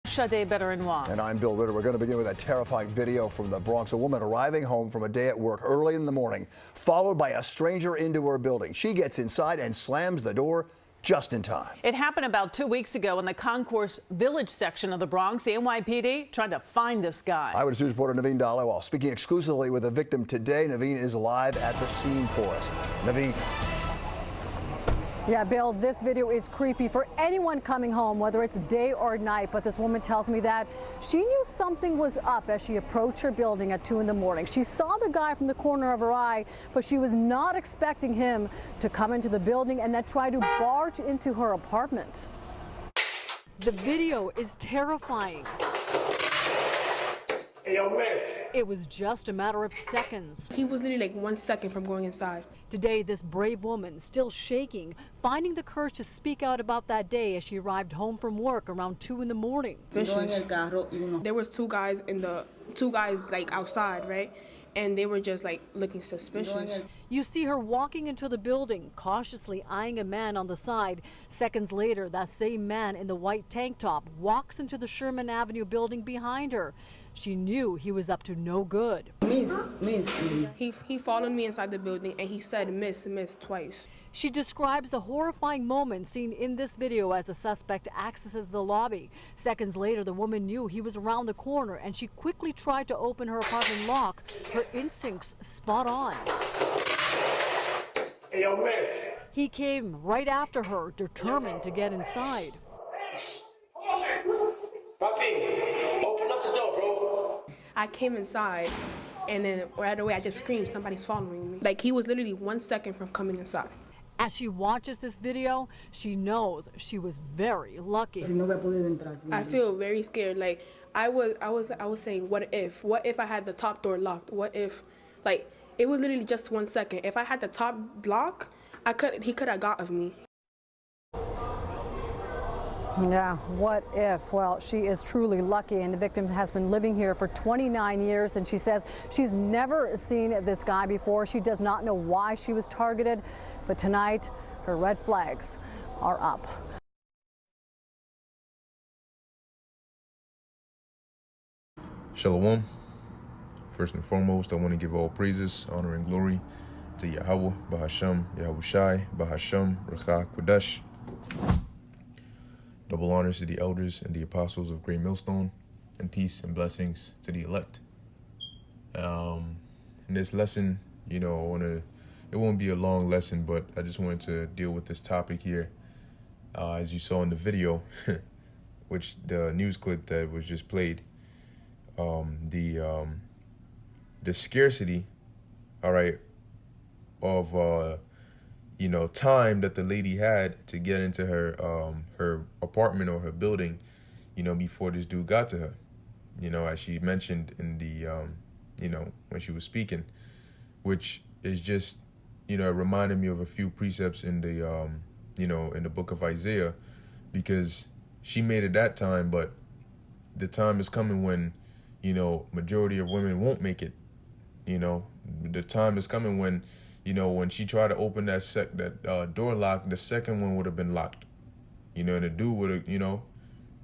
Shade Better-Noir. And I'm Bill Ritter. We're going to begin with a terrifying video from the Bronx. A woman arriving home from a day at work early in the morning, followed by a stranger into her building. She gets inside and slams the door just in time. It happened about 2 weeks ago in the Concourse Village section of the Bronx. The NYPD trying to find this guy. Eyewitness News reporter Naveen Dhaliwal speaking exclusively with the victim today. Naveen is live at the scene for us. Naveen. Yeah, Bill, this video is creepy for anyone coming home, whether it's day or night. But this woman tells me that she knew something was up as she approached her building at 2 in the morning. She saw the guy from the corner of her eye, but she was not expecting him to come into the building and then try to barge into her apartment. The video is terrifying. It was just a matter of seconds. He was literally like 1 second from going inside. Today, this brave woman, still shaking, finding the courage to speak out about that day as she arrived home from work around 2 in the morning. There was two guys like outside, right? And they were just like looking suspicious. You see her walking into the building, cautiously eyeing a man on the side. Seconds later, that same man in the white tank top walks into the Sherman Avenue building behind her. She knew he was up to no good. He followed me inside the building and he said miss twice. She describes the horrifying moment seen in this video as the suspect accesses the lobby. Seconds later, the woman knew he was around the corner and she quickly tried to open her apartment lock. Her instincts spot on. He came right after her, determined to get inside. Papi, open up the door, bro. I came inside and then right away I just screamed, somebody's following me. Like he was literally 1 second from coming inside. As she watches this video, she knows she was very lucky. I feel very scared. Like I was saying, what if I had the top door locked? What if, like, it was literally just 1 second. If I had the top lock, he could have got of me. Yeah, what if? Well, she is truly lucky, and the victim has been living here for 29 years, and she says she's never seen this guy before. She does not know why she was targeted, but tonight her red flags are up. Shalom. First and foremost, I want to give all praises, honor, and glory to Yahweh, Bahasham, Yahushai, Bahasham, Rechah, Kodesh. Double honors to the elders and the apostles of Great Millstone, and peace and blessings to the elect. In this lesson, you know, it won't be a long lesson, but I just wanted to deal with this topic here. As you saw in the video, which the news clip that was just played, the scarcity, all right, of time that the lady had to get into her apartment or her building, before this dude got to her, as she mentioned in the, when she was speaking, which is just, it reminded me of a few precepts in the, in the book of Isaiah, because she made it that time, but the time is coming when, majority of women won't make it. The time is coming when, when she tried to open that door lock, the second one would have been locked, and the dude would have,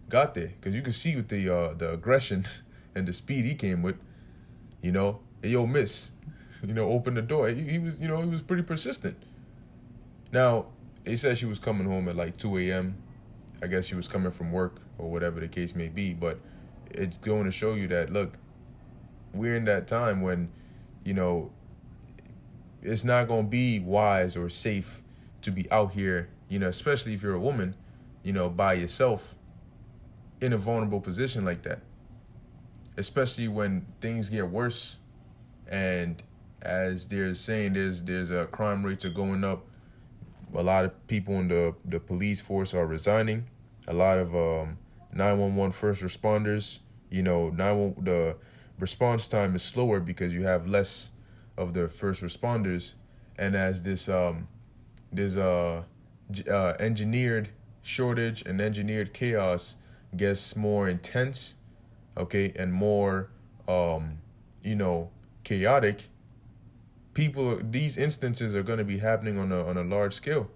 got there, because you could see with the aggression and the speed he came with, hey, yo, miss, open the door. He was, he was pretty persistent. Now, they said she was coming home at like 2 a.m. I guess she was coming from work or whatever the case may be, but it's going to show you that, look, we're in that time when, it's not going to be wise or safe to be out here, especially if you're a woman, by yourself in a vulnerable position like that, especially when things get worse. And as they're saying, there's a crime rates are going up. A lot of people in the police force are resigning. A lot of 911 first responders, the response time is slower because you have less of the first responders. And as this there's engineered shortage and engineered chaos gets more intense, okay, and more chaotic, these instances are going to be happening on a large scale,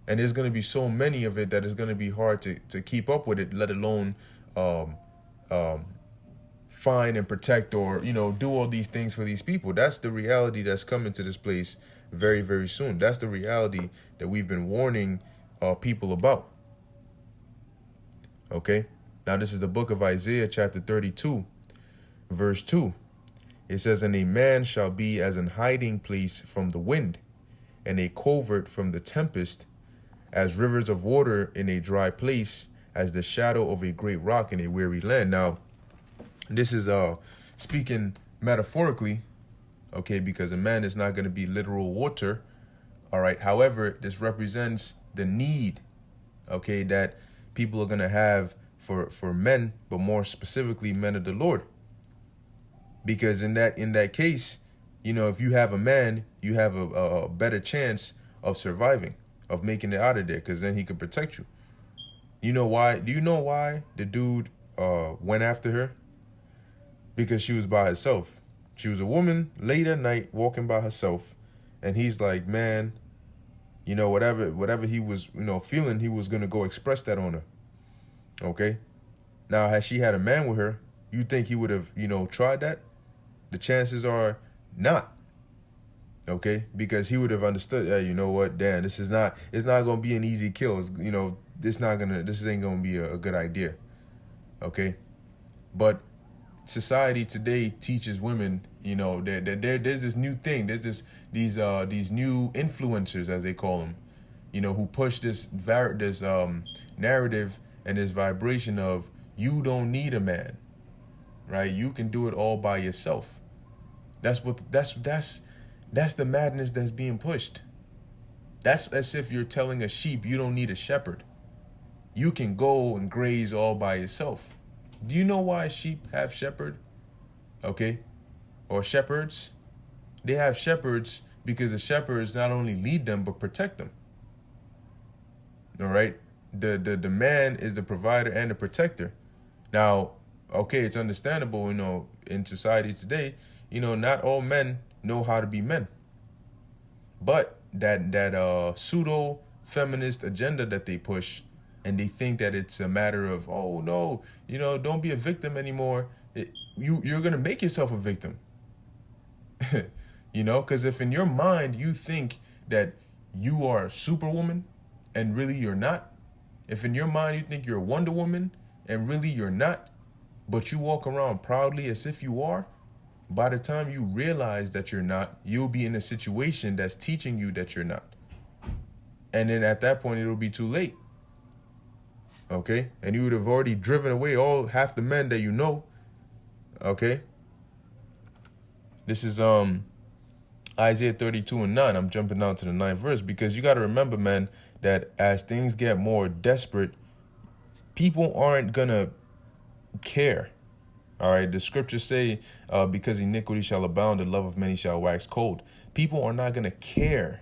and there's going to be so many of it that it's going to be hard to keep up with it, let alone find and protect, or, you know, do all these things for these people. That's the reality that's coming to this place very, very soon. That's the reality that we've been warning people about. Okay. Now, this is the book of Isaiah, chapter 32, verse 2. It says, "And a man shall be as an hiding place from the wind, and a covert from the tempest, as rivers of water in a dry place, as the shadow of a great rock in a weary land." Now, this is speaking metaphorically, okay, because a man is not going to be literal water. All right. However, this represents the need, okay, that people are going to have for men, but more specifically men of the Lord. Because in that case, you know, if you have a man, you have a better chance of surviving, of making it out of there, because then he can protect you. You know why? Do you know why the dude went after her? Because she was by herself. She was a woman late at night walking by herself, and he's like, man, you know, whatever he was, you know, feeling, he was gonna go express that on her. Okay. Now, had she had a man with her, you think he would have, you know, tried that? The chances are not. Okay, because he would have understood, hey, you know what, Dan, it's not gonna be an easy kill. It's, you know, this ain't gonna be a good idea. Okay, but society today teaches women, you know, there's this new thing. There's these new influencers, as they call them, you know, who push this narrative and this vibration of, you don't need a man, right? You can do it all by yourself. That's the madness that's being pushed. That's as if you're telling a sheep you don't need a shepherd. You can go and graze all by yourself. Do you know why sheep have shepherd? Okay? Or shepherds? They have shepherds because the shepherds not only lead them, but protect them. All right? The man is the provider and the protector. Now, okay, it's understandable, you know, in society today, you know, not all men know how to be men. But that pseudo feminist agenda that they push, and they think that it's a matter of, oh no, you know, don't be a victim anymore. You're gonna make yourself a victim. You know, because if in your mind you think that you are Superwoman and really you're not, if in your mind you think you're Wonder Woman and really you're not, but you walk around proudly as if you are, by the time you realize that you're not, you'll be in a situation that's teaching you that you're not. And then at that point, it'll be too late. Okay? And you would have already driven away half the men that you know. Okay? This is Isaiah 32:9. I'm jumping down to the 9th verse, because you got to remember, man, that as things get more desperate, people aren't going to care. All right. The scriptures say, because iniquity shall abound, the love of many shall wax cold. People are not going to care.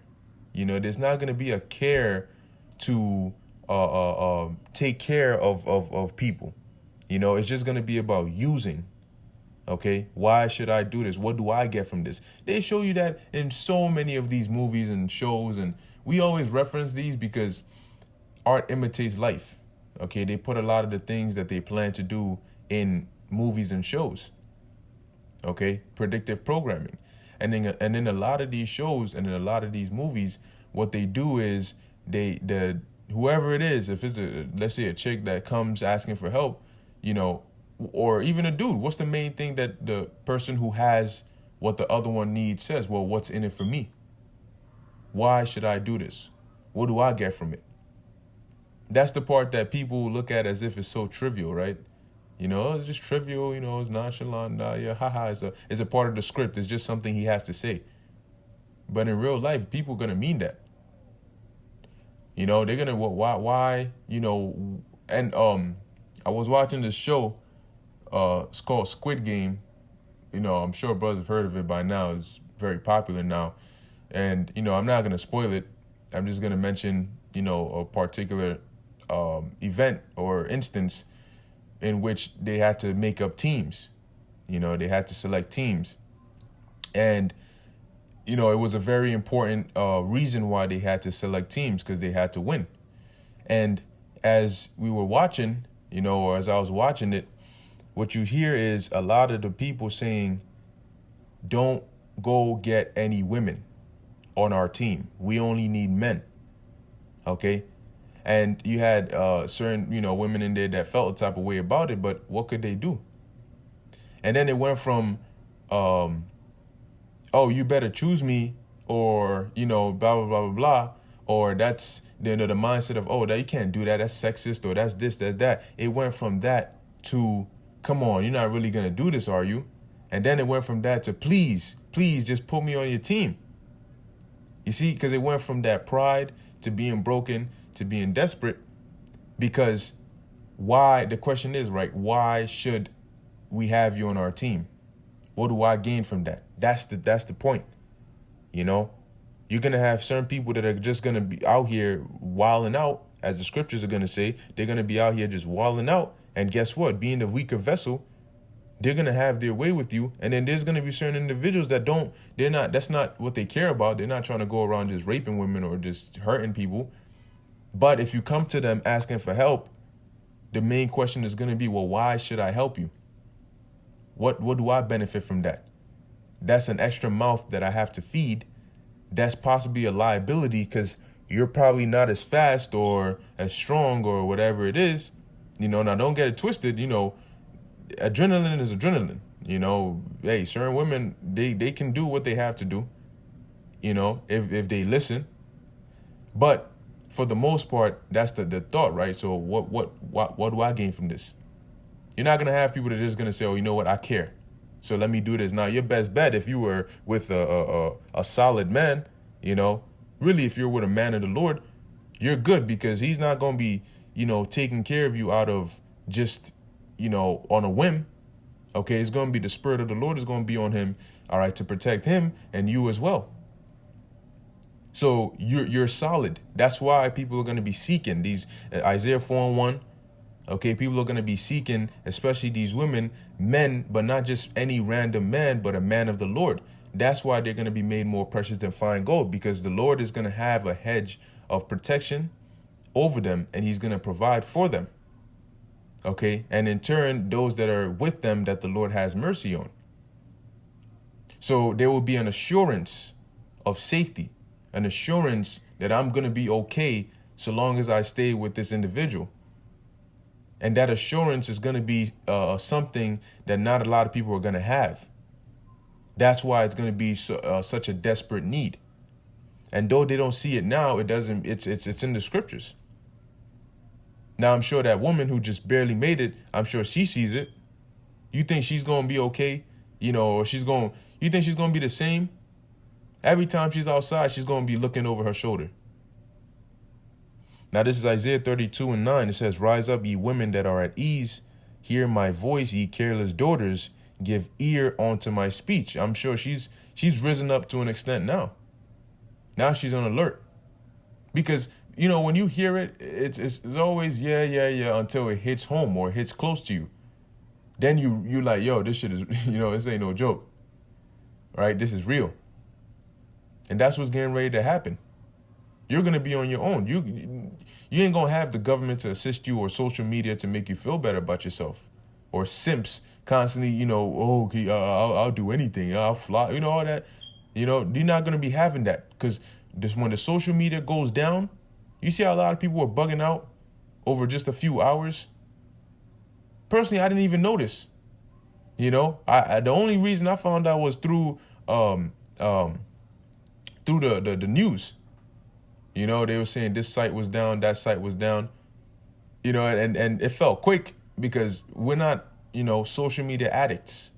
You know, there's not going to be a care to take care of people. You know, it's just going to be about using. OK, why should I do this? What do I get from this? They show you that in so many of these movies and shows. And we always reference these because art imitates life. OK, they put a lot of the things that they plan to do in movies and shows. Okay, predictive programming. And then a lot of these shows and in a lot of these movies, what they do is whoever it is, if it's let's say a chick that comes asking for help, you know, or even a dude, what's the main thing that the person who has what the other one needs says? Well, what's in it for me? Why should I do this? What do I get from it? That's the part that people look at as if it's so trivial, right? You know, it's just trivial, you know, it's nonchalant, yeah, haha, it's a part of the script. It's just something he has to say. But in real life, people are going to mean that. You know, they're going to, why, you know, and I was watching this show, it's called Squid Game. You know, I'm sure brothers have heard of it by now. It's very popular now. And, you know, I'm not going to spoil it. I'm just going to mention, you know, a particular event or instance in which they had to make up teams. You know, they had to select teams. And, you know, it was a very important reason why they had to select teams, because they had to win. And as we were watching, you know, or as I was watching it, what you hear is a lot of the people saying, don't go get any women on our team. We only need men. Okay. And you had certain, you know, women in there that felt a type of way about it, but what could they do? And then it went from, oh, you better choose me, or, you know, blah, blah, blah, blah, blah. Or that's the mindset of, oh, that you can't do that. That's sexist, or that's this, that's that. It went from that to, come on, you're not really going to do this, are you? And then it went from that to, please just put me on your team. You see, because it went from that pride to being broken to being desperate. Because why? The question is, right, why should we have you on our team? What do I gain from that? That's the point. You know, you're going to have certain people that are just going to be out here wilding out, as the scriptures are going to say. They're going to be out here just wilding out. And guess what? Being the weaker vessel, they're going to have their way with you. And then there's going to be certain individuals that that's not what they care about. They're not trying to go around just raping women or just hurting people. But if you come to them asking for help, the main question is going to be, well, why should I help you? What do I benefit from that? That's an extra mouth that I have to feed. That's possibly a liability because you're probably not as fast or as strong or whatever it is. You know, now don't get it twisted. You know, adrenaline is adrenaline. You know, hey, certain women, they can do what they have to do, you know, if they listen. But for the most part, that's the thought, right? So what do I gain from this? You're not going to have people that are just going to say, oh, you know what, I care, so let me do this. Now, your best bet, if you were with a solid man, you know, really, if you're with a man of the Lord, you're good, because he's not going to be, you know, taking care of you out of just, you know, on a whim. Okay, it's going to be the Spirit of the Lord is going to be on him, all right, to protect him and you as well. So you're solid. That's why people are going to be seeking these Isaiah 4:1. Okay, people are going to be seeking, especially these women, men, but not just any random man, but a man of the Lord. That's why they're going to be made more precious than fine gold, because the Lord is going to have a hedge of protection over them, and he's going to provide for them. Okay, and in turn, those that are with them that the Lord has mercy on. So there will be an assurance of safety, an assurance that I'm going to be okay so long as I stay with this individual. And that assurance is going to be something that not a lot of people are going to have. That's why it's going to be such a desperate need. And though they don't see it now, it's in the scriptures. Now, I'm sure that woman who just barely made it, I'm sure she sees it. You think she's going to be okay? You know, or you think she's going to be the same? Every time she's outside, she's going to be looking over her shoulder. Now, this is Isaiah 32:9. It says, rise up, ye women that are at ease. Hear my voice, ye careless daughters. Give ear unto my speech. I'm sure she's risen up to an extent now. Now she's on alert. Because, you know, when you hear it, it's always, yeah, until it hits home or hits close to you. Then you like, yo, this shit is, you know, this ain't no joke. Right? This is real. And that's what's getting ready to happen. You're going to be on your own. You ain't going to have the government to assist you or social media to make you feel better about yourself, or simps constantly, you know, oh, okay, I'll do anything. I'll fly, you know, all that. You know, you're not going to be having that, because when the social media goes down, you see how a lot of people are bugging out over just a few hours. Personally, I didn't even notice. You know, the only reason I found out was through the news. You know, they were saying this site was down, that site was down, you know, and it felt quick because we're not, you know, social media addicts.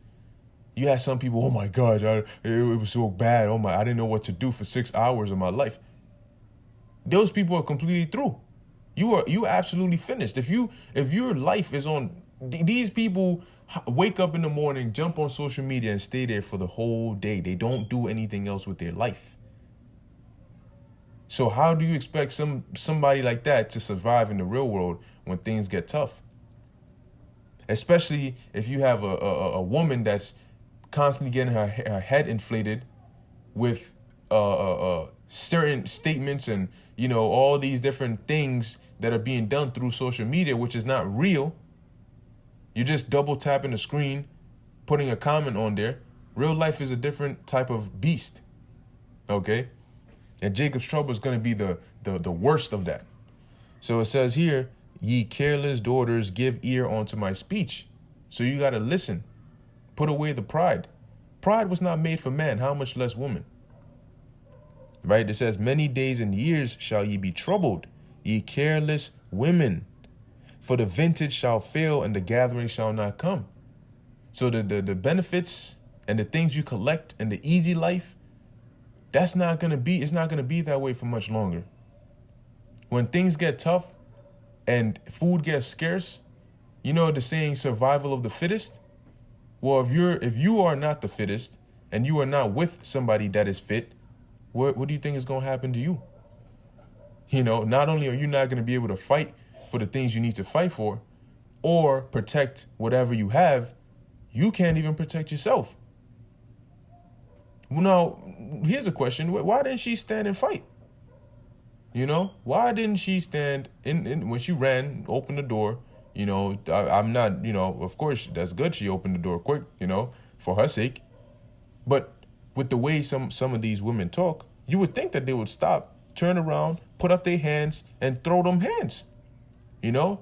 You had some people, oh my God, it was so bad. Oh my, I didn't know what to do for 6 hours of my life. Those people are completely through. You are absolutely finished. If your life is on, these people wake up in the morning, jump on social media and stay there for the whole day. They don't do anything else with their life. So how do you expect somebody like that to survive in the real world when things get tough? Especially if you have a woman that's constantly getting her head inflated with certain statements and, you know, all these different things that are being done through social media, which is not real. You're just double tapping the screen, putting a comment on there. Real life is a different type of beast. Okay? And Jacob's trouble is going to be the worst of that. So it says here, ye careless daughters, give ear unto my speech. So you got to listen. Put away the pride. Pride was not made for man, how much less woman? Right? It says, many days and years shall ye be troubled, ye careless women. For the vintage shall fail and the gathering shall not come. So the benefits and the things you collect and the easy life, it's not going to be that way for much longer. When things get tough and food gets scarce, you know the saying, survival of the fittest? Well, if you are not the fittest and you are not with somebody that is fit, what do you think is going to happen to you? You know, not only are you not going to be able to fight for the things you need to fight for or protect whatever you have, you can't even protect yourself. Well, now, here's a question. Why didn't she stand and fight? You know, why didn't she stand in when she ran, open the door? You know, I'm not, you know, of course, that's good. She opened the door quick, you know, for her sake. But with the way some of these women talk, you would think that they would stop, turn around, put up their hands and throw them hands. You know,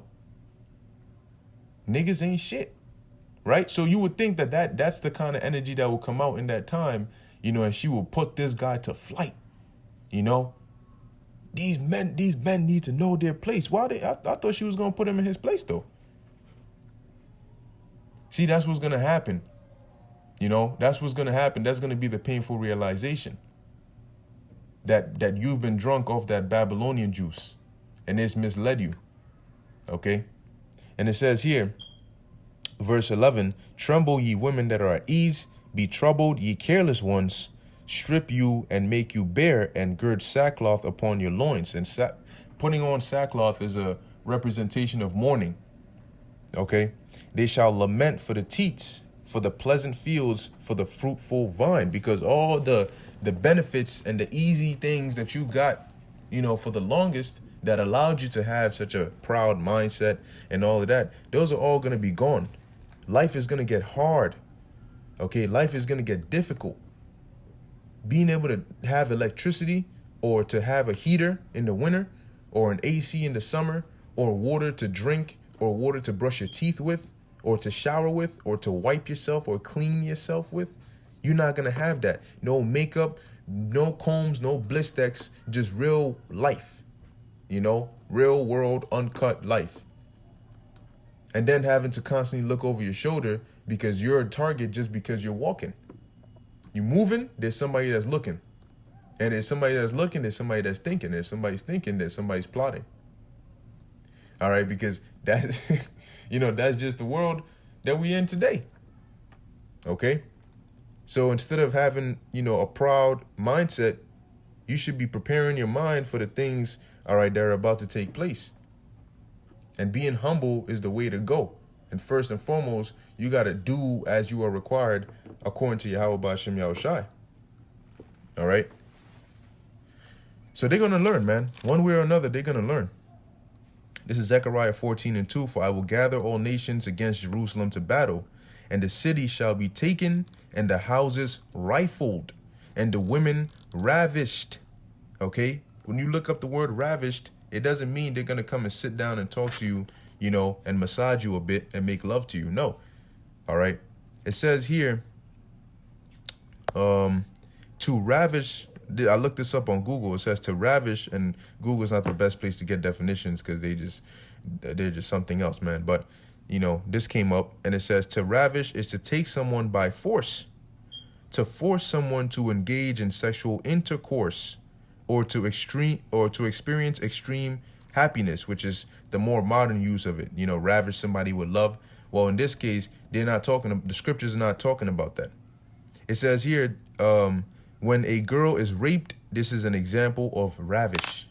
niggas ain't shit. Right. So you would think that that's the kind of energy that will come out in that time, you know, and she will put this guy to flight. You know, these men need to know their place. I thought she was going to put him in his place, though. See, that's what's going to happen. You know, that's what's going to happen. That's going to be the painful realization that you've been drunk off that Babylonian juice and it's misled you. OK, and it says here, verse 11, tremble ye women that are at ease, be troubled ye careless ones, strip you and make you bare and gird sackcloth upon your loins. And putting on sackcloth is a representation of mourning. OK, they shall lament for the teats, for the pleasant fields, for the fruitful vine, because all the benefits and the easy things that you got, you know, for the longest that allowed you to have such a proud mindset and all of that, those are all going to be gone. Life is going to get hard. OK, life is going to get difficult. Being able to have electricity or to have a heater in the winter or an AC in the summer or water to drink or water to brush your teeth with or to shower with or to wipe yourself or clean yourself with, you're not going to have that. No makeup, no combs, no Blistex, just real life. You know, real world, uncut life. And then having to constantly look over your shoulder because you're a target just because you're walking. You're moving, there's somebody that's looking. And there's somebody that's looking, there's somebody that's thinking. There's somebody's thinking, there's somebody's plotting. All right, because that's, you know, that's just the world that we in today. Okay? So instead of having, you know, a proud mindset, you should be preparing your mind for the things, all right, that are about to take place. And being humble is the way to go. And first and foremost, you got to do as you are required according to Yahweh Ba'ashem Yahushai. All right. So they're going to learn, man. One way or another, they're going to learn. This is Zechariah 14:2. For I will gather all nations against Jerusalem to battle, and the city shall be taken, and the houses rifled, and the women ravished. Okay. When you look up the word ravished, it doesn't mean they're going to come and sit down and talk to you, you know, and massage you a bit and make love to you. No. All right. It says here, to ravish. I looked this up on Google. It says to ravish, and Google's not the best place to get definitions because they're just something else, man. But, you know, this came up and it says to ravish is to take someone by force, to force someone to engage in sexual intercourse, or to experience extreme happiness, which is the more modern use of it. You know, ravish somebody with love. Well, in this case, the scriptures are not talking about that. It says here, when a girl is raped, this is an example of ravish.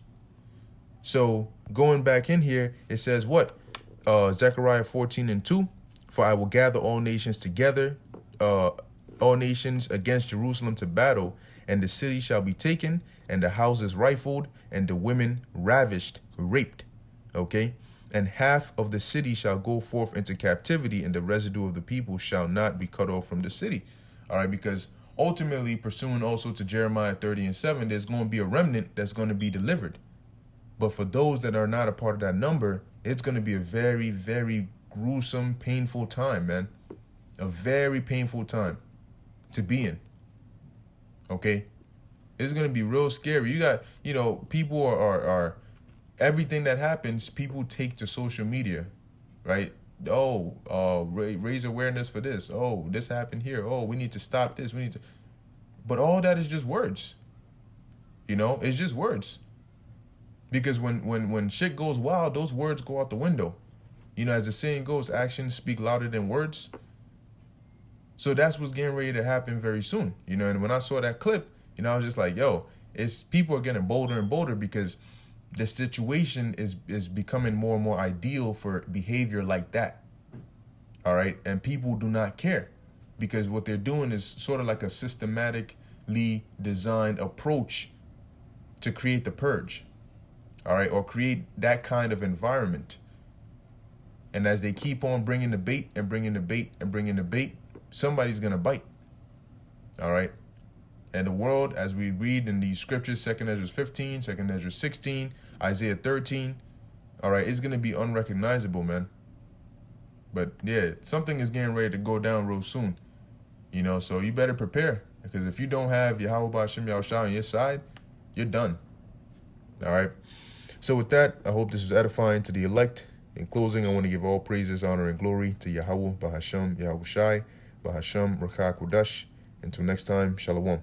So going back in here, it says what? Zechariah 14:2, for I will gather all nations together, all nations against Jerusalem to battle, and the city shall be taken, and the houses rifled, and the women ravished, raped. Okay. and half of the city shall go forth into captivity, and the residue of the people shall not be cut off from the city. All right, because ultimately, pursuing also to Jeremiah 30:7, there's going to be a remnant that's going to be delivered. But for those that are not a part of that number, it's going to be a very, very gruesome, painful time, man. A very painful time to be in. Okay? It's going to be real scary. You got, people are everything that happens, people take to social media, right? Oh, raise awareness for this. Oh, this happened here. Oh, we need to stop this. But all that is just words. It's just words. Because when shit goes wild, those words go out the window. As the saying goes, actions speak louder than words. So that's what's getting ready to happen very soon. And when I saw that clip, I was just like, yo, people are getting bolder and bolder because the situation is becoming more and more ideal for behavior like that. All right. And people do not care because what they're doing is sort of like a systematically designed approach to create the purge. All right. Or create that kind of environment. And as they keep on bringing the bait and bringing the bait and bringing the bait, somebody's going to bite. All right. And the world, as we read in these scriptures, 2 Ezra 15, 2 Ezra 16, Isaiah 13, all right, it's going to be unrecognizable, man. But yeah, something is getting ready to go down real soon. So you better prepare. Because if you don't have Yahweh Ba'Shem Yahushua on your side, you're done. All right. So with that, I hope this was edifying to the elect. In closing, I want to give all praises, honor, and glory to Yahweh Ba'Shem Yahushai, Ba'Shem Rakah Kodash. Until next time, Shalom.